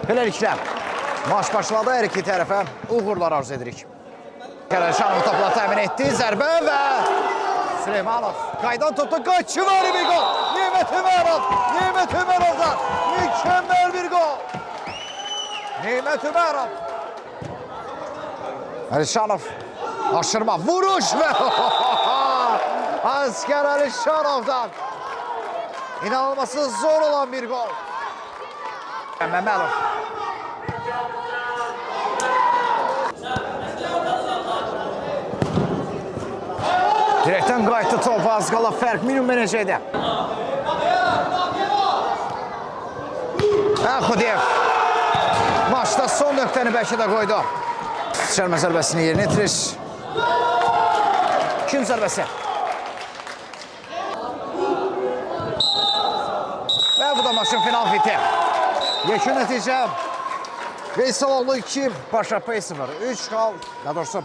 Beləliklə, maç başladı, hər iki tərəfə uğurlar arzu edirik. Kərəşanov topla təmin etdi, zərbə və Süleymanov qaydan tutdu, qaçı var bir gol. Nimət Ömərovdan mükəmməl bir gol. Nimət Ömərov. Əlişanov aşırma, vuruş və Askər Əlişanovdan inanılması zor olan bir gol. Məmməlov. Direkten qayıtdı top, az qala fərq minimum mənəcəkdə. Xudiyev maçda son nöqtəni bəlkə də qoydu. Şərmə zərbəsini yerinə yetirir. Kim zərbəsi? Və bu da maçın final fiti. Yekun nəticə Veysaloğlu 2, Paşa Pey 0. 3 xal, daha doğrusu